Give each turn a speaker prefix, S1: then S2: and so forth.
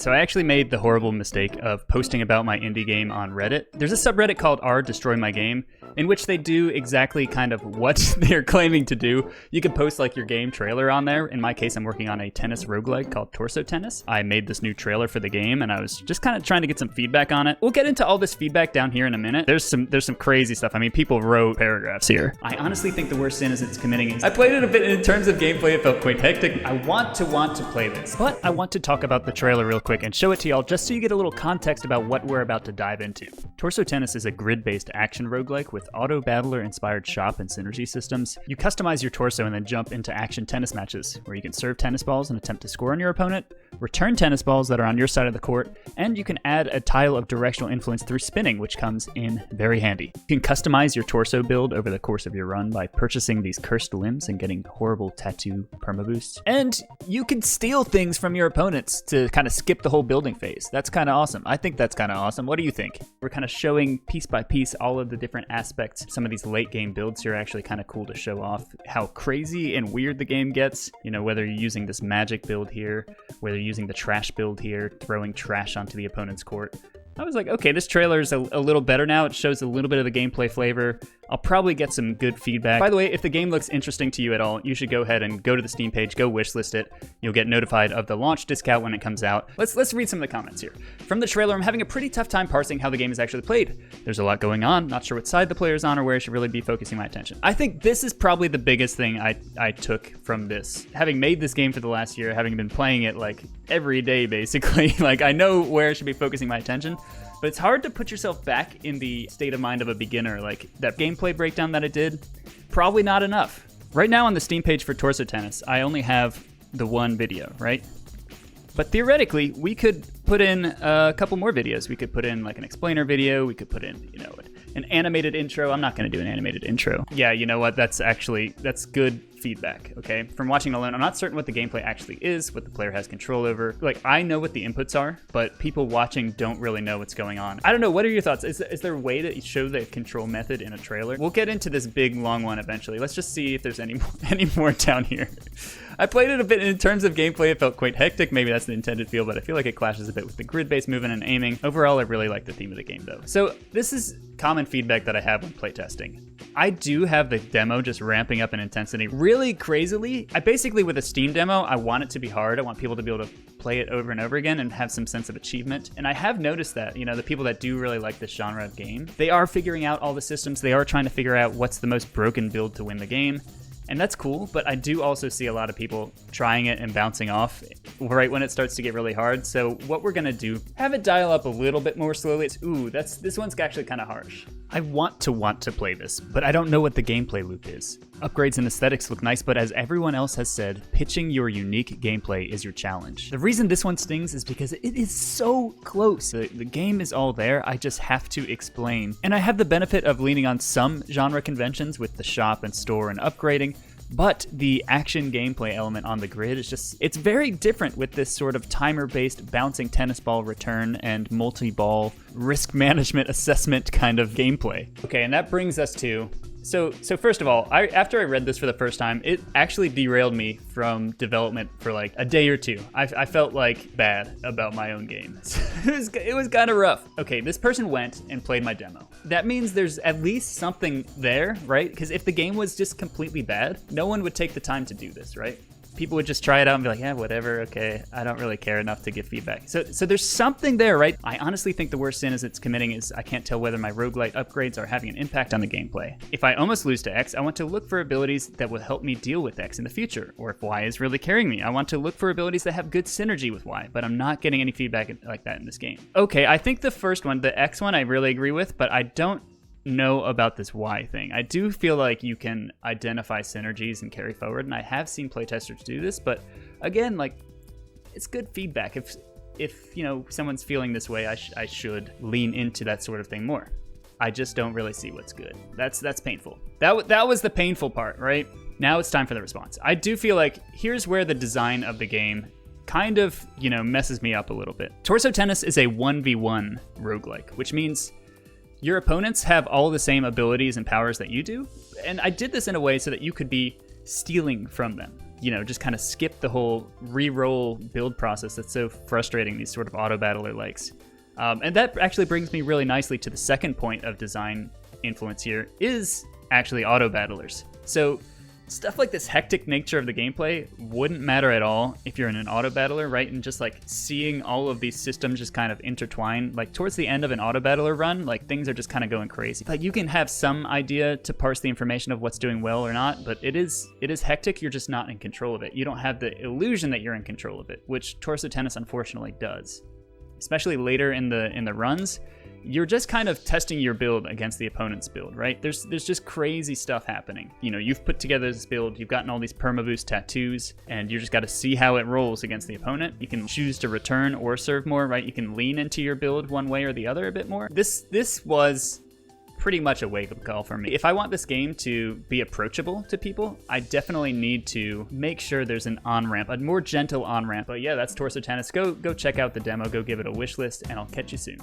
S1: So I actually made the horrible mistake of posting about my indie game on Reddit. There's a subreddit called r/destroymygame in which they do exactly kind of what they're claiming to do. You can post like your game trailer on there. In my case, I'm working on a tennis roguelike called Torso Tennis. I made this new trailer for the game and I was just kind of trying to get some feedback on it. We'll get into all this feedback down here in a minute. There's some crazy stuff. I mean, people wrote paragraphs here. I honestly think the worst sin is it's committing. I played it a bit in terms of gameplay. It felt quite hectic. I want to play this, but I want to talk about the trailer real quick and show it to y'all just so you get a little context about what we're about to dive into. Torso Tennis is a grid-based action roguelike with auto-battler-inspired shop and synergy systems. You customize your torso and then jump into action tennis matches, where you can serve tennis balls and attempt to score on your opponent, return tennis balls that are on your side of the court, and you can add a tile of directional influence through spinning, which comes in very handy. You can customize your torso build over the course of your run by purchasing these cursed limbs and getting horrible tattoo permaboosts. And you can steal things from your opponents to kind of skip the whole building phase. That's kind of awesome. I think that's kind of awesome. What do you think? We're kind of showing piece by piece all of the different aspects. Some of these late game builds here are actually kind of cool to show off how crazy and weird the game gets. You know, whether you're using this magic build here, whether you're using the trash build here, throwing trash onto the opponent's court. I was like, okay, this trailer is a little better now. It shows a little bit of the gameplay flavor. I'll probably get some good feedback. By the way, if the game looks interesting to you at all, you should go ahead and go to the Steam page, go wishlist it. You'll get notified of the launch discount when it comes out. Let's read some of the comments here. From the trailer, I'm having a pretty tough time parsing how the game is actually played. There's a lot going on, not sure what side the player's on or where I should really be focusing my attention. I think this is probably the biggest thing I took from this. Having made this game for the last year, having been playing it like every day basically, like I know where I should be focusing my attention. But it's hard to put yourself back in the state of mind of a beginner. Like that gameplay breakdown that I did, probably not enough. Right now on the Steam page for Torso Tennis, I only have the one video, right? But theoretically, we could put in a couple more videos. We could put in like an explainer video. We could put in, you know, an animated intro. I'm not going to do an animated intro. Yeah, you know what? That's good feedback, okay? From watching alone, I'm not certain what the gameplay actually is, what the player has control over. Like, I know what the inputs are, but people watching don't really know what's going on. I don't know, what are your thoughts? Is there a way to show the control method in a trailer? We'll get into this big, long one eventually. Let's just see if there's any more down here. I played it a bit in terms of gameplay. It felt quite hectic. Maybe that's the intended feel, but I feel like it clashes a bit with the grid-based movement and aiming. Overall, I really like the theme of the game, though. So this is common feedback that I have when playtesting. I do have the demo just ramping up in intensity really crazily. With a Steam demo, I want it to be hard. I want people to be able to play it over and over again and have some sense of achievement. And I have noticed that, you know, the people that do really like this genre of game, they are figuring out all the systems. They are trying to figure out what's the most broken build to win the game. And that's cool, but I do also see a lot of people trying it and bouncing off right when it starts to get really hard. So what we're gonna do, have it dial up a little bit more slowly. This one's actually kind of harsh. I want to play this, but I don't know what the gameplay loop is. Upgrades and aesthetics look nice, but as everyone else has said, pitching your unique gameplay is your challenge. The reason this one stings is because it is so close. The game is all there, I just have to explain. And I have the benefit of leaning on some genre conventions with the shop and store and upgrading, but the action gameplay element on the grid is it's very different with this sort of timer-based bouncing tennis ball return and multi-ball risk management assessment kind of gameplay. Okay, and that brings us to, so first of all, after I read this for the first time, it actually derailed me from development for like a day or two. I felt like bad about my own game. It was kind of rough. Okay, this person went and played my demo. That means there's at least something there, right? Because if the game was just completely bad, no one would take the time to do this, right? People would just try it out and be like, yeah, whatever, okay, I don't really care enough to give feedback. So there's something there, right? I honestly think the worst sin is it's committing is I can't tell whether my roguelite upgrades are having an impact on the gameplay. If I almost lose to X, I want to look for abilities that will help me deal with X in the future. Or if Y is really carrying me, I want to look for abilities that have good synergy with Y, but I'm not getting any feedback like that in this game. Okay, I think the first one, the X one, I really agree with, but I don't know about this Y thing. I do feel like you can identify synergies and carry forward, and I have seen playtesters do this, but again, like, it's good feedback. If you know, someone's feeling this way, I should lean into that sort of thing more. I just don't really see what's good. That's painful. That was the painful part, right? Now it's time for the response. I do feel like here's where the design of the game kind of, you know, messes me up a little bit. Torso Tennis is a 1v1 roguelike, which means your opponents have all the same abilities and powers that you do, and I did this in a way so that you could be stealing from them. you know, just kind of skip the whole re-roll build process that's so frustrating, these sort of auto battler likes. And that actually brings me really nicely to the second point of design influence here, is actually auto battlers. So stuff like this hectic nature of the gameplay wouldn't matter at all if you're in an auto battler, right? And just like seeing all of these systems just kind of intertwine, like towards the end of an auto battler run, like things are just kind of going crazy. Like you can have some idea to parse the information of what's doing well or not, but it is hectic. You're just not in control of it. You don't have the illusion that you're in control of it, which Torso Tennis unfortunately does. Especially later in the runs, you're just kind of testing your build against the opponent's build, right? There's just crazy stuff happening. You know, you've put together this build, you've gotten all these perma-boost tattoos, and you just got to see how it rolls against the opponent. You can choose to return or serve more, right? You can lean into your build one way or the other a bit more. This was pretty much a wake-up call for me. If I want this game to be approachable to people, I definitely need to make sure there's an on-ramp, a more gentle on-ramp. But yeah, that's Torso Tennis. Go check out the demo, go give it a wish list, and I'll catch you soon.